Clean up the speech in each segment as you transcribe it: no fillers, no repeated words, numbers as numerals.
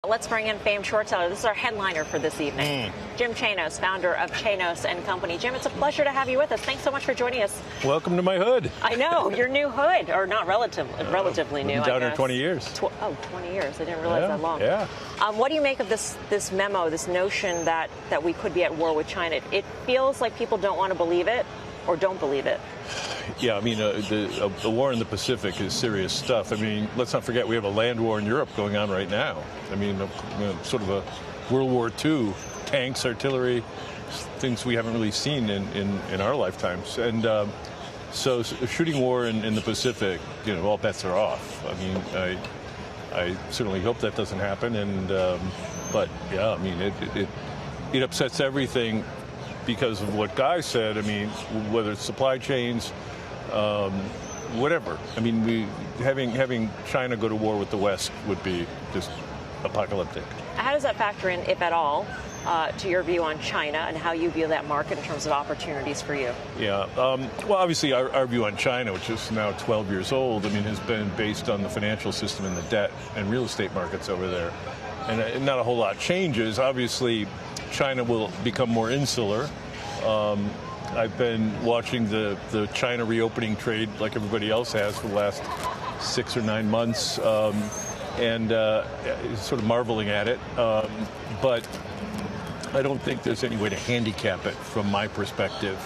Let's bring in famed short seller. This is our headliner for this evening. Jim Chanos, founder of Chanos and Company. Jim, it's a pleasure to have you with us. Thanks so much for joining us. Welcome to my hood. I know, your new hood, or not relatively new, down here 20 years. 20 years. I didn't realize that long. Yeah. What do you make of this memo, this notion that we could be at war with China? It feels like people don't want to believe it or don't believe it. Yeah, I mean, the war in the Pacific is serious stuff. I mean, let's not forget we have a land war in Europe going on right now. I mean, sort of a World War II, tanks, artillery, things we haven't really seen in our lifetimes. And so a shooting war in the Pacific, all bets are off. I mean, I certainly hope that doesn't happen. And but yeah, I mean, it upsets everything because of what Guy said. I mean, whether it's supply chains, whatever. I mean, having China go to war with the West would be just apocalyptic. How does that factor in, if at all, to your view on China and how you view that market in terms of opportunities for you? Yeah. Well, obviously, our view on China, which is now 12 years old, I mean, has been based on the financial system and the debt and real estate markets over there. And not a whole lot changes. Obviously, China will become more insular. I've been watching the China reopening trade like everybody else has for the last 6 or 9 months, and sort of marveling at it. But I don't think there's any way to handicap it from my perspective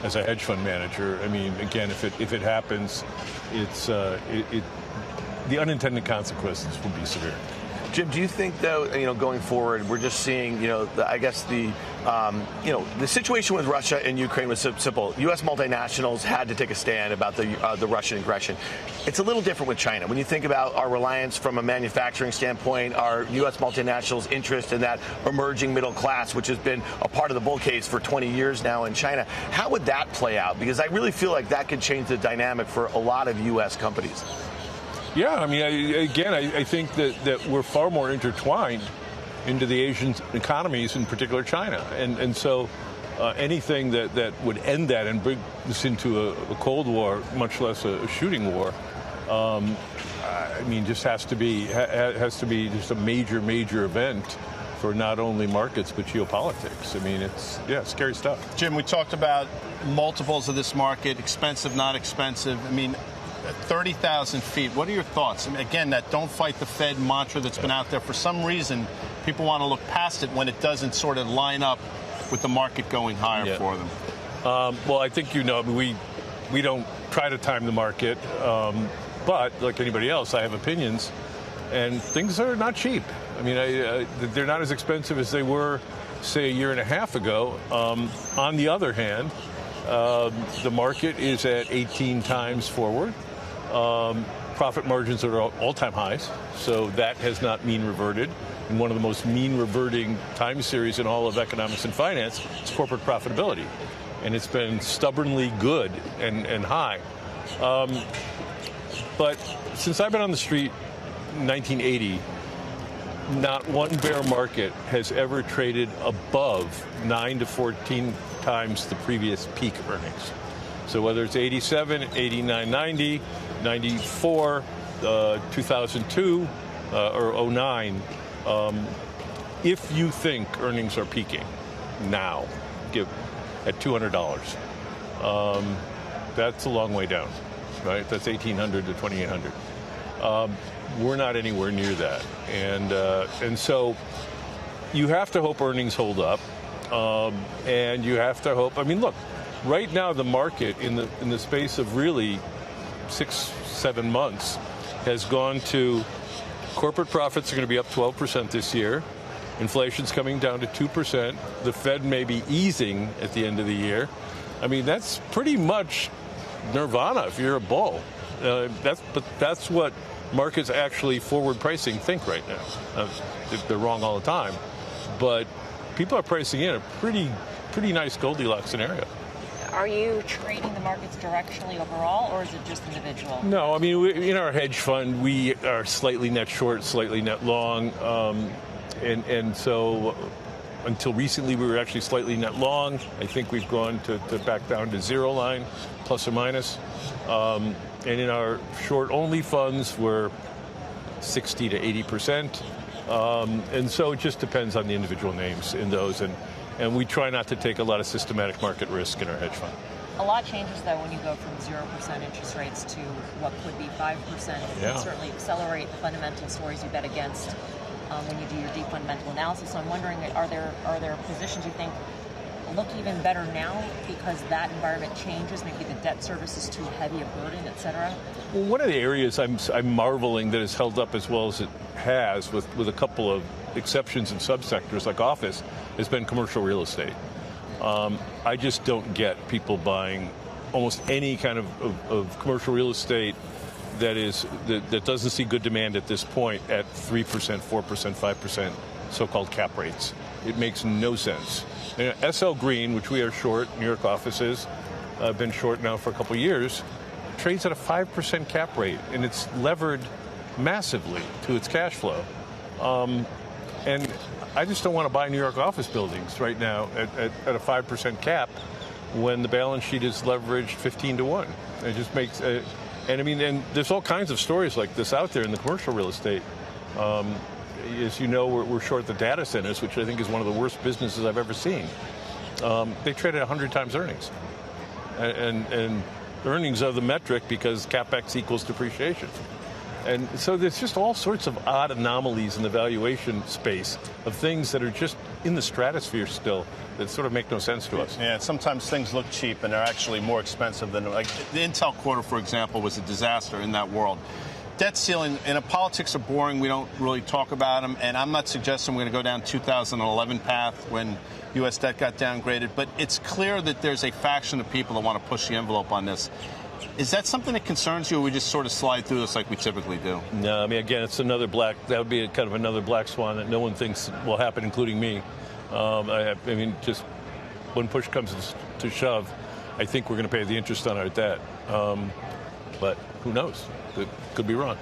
as a hedge fund manager. I mean, again, if it happens, it's the unintended consequences will be severe. Jim, do you think, though, going forward, we're just seeing, I guess the situation with Russia and Ukraine was simple. U.S. multinationals had to take a stand about the Russian aggression. It's a little different with China. When you think about our reliance from a manufacturing standpoint, our U.S. multinationals' interest in that emerging middle class, which has been a part of the bull case for 20 years now in China, how would that play out? Because I really feel like that could change the dynamic for a lot of U.S. companies. Yeah, I mean, I think that we're far more intertwined into the Asian economies, in particular China. And so anything that would end that and bring this into a Cold War, much less a shooting war, I mean, just has to be just a major event for not only markets but geopolitics. I mean, it's scary stuff. Jim, we talked about multiples of this market, expensive, not expensive. I mean, at 30,000 feet, what are your thoughts? I mean, again, that don't fight the Fed mantra that's been out there. For some reason, people want to look past it when it doesn't sort of line up with the market going higher for them. Well, I think we don't try to time the market, but like anybody else, I have opinions, and things are not cheap. I mean, they're not as expensive as they were, say, a year and a half ago. On the other hand, the market is at 18 times forward. Profit margins are at all-time highs, so that has not mean reverted. And one of the most mean reverting time series in all of economics and finance is corporate profitability. And it's been stubbornly good and high. But since I've been on the street in 1980, not one bear market has ever traded above 9 to 14 times the previous peak earnings. So whether it's 87, 89, 90, 94, 2002, or 09, if you think earnings are peaking now, at $200, that's a long way down, right? That's 1,800 to 2,800. We're not anywhere near that, and so you have to hope earnings hold up, and you have to hope. I mean, look, right now the market in the space of really 6-7 months has gone to corporate profits are going to be up 12% this year. Inflation's coming down to 2%. The Fed may be easing at the end of the year. I mean, that's pretty much nirvana if you're a bull. That's what markets actually forward pricing think right now. They're wrong all the time, but people are pricing in a pretty nice Goldilocks scenario. Are you trading the markets directionally overall, or is it just individual? No, I mean, in our hedge fund, we are slightly net short, slightly net long, and so until recently we were actually slightly net long. I think we've gone to back down to zero line, plus or minus. And in our short-only funds, we're 60 to 80%. And so it just depends on the individual names in those. And we try not to take a lot of systematic market risk in our hedge fund. A lot changes, though, when you go from 0% interest rates to what could be 5%. It can certainly accelerate the fundamental stories you bet against when you do your deep fundamental analysis. So I'm wondering, are there positions you think look even better now because that environment changes? Maybe the debt service is too heavy a burden, et cetera? Well, one of the areas I'm marveling that has held up as well as it has, with a couple of exceptions in subsectors like office, has been commercial real estate. I just don't get people buying almost any kind of commercial real estate that doesn't see good demand at this point at 3%, 4%, 5% so-called cap rates. It makes no sense. And SL Green, which we are short, New York offices, been short now for a couple of years, trades at a 5% cap rate, and it's levered massively to its cash flow. And I just don't want to buy New York office buildings right now at a 5% cap when the balance sheet is leveraged 15 to 1. It just makes, and there's all kinds of stories like this out there in the commercial real estate. As you know, we're short the data centers, which I think is one of the worst businesses I've ever seen. They trade at 100 times earnings. And earnings are the metric because CapEx equals depreciation. And so there's just all sorts of odd anomalies in the valuation space of things that are just in the stratosphere still that sort of make no sense to us. Yeah, sometimes things look cheap and they're actually more expensive than, like the Intel quarter, for example, was a disaster in that world. Debt ceiling, politics are boring. We don't really talk about them. And I'm not suggesting we're going to go down 2011 path when U.S. debt got downgraded. But it's clear that there's a faction of people that want to push the envelope on this. Is that something that concerns you, or we just sort of slide through this like we typically do? No, again, it's another that would be kind of another black swan that no one thinks will happen, including me. Just when push comes to shove, I think we're going to pay the interest on our debt. But who knows? It could be wrong.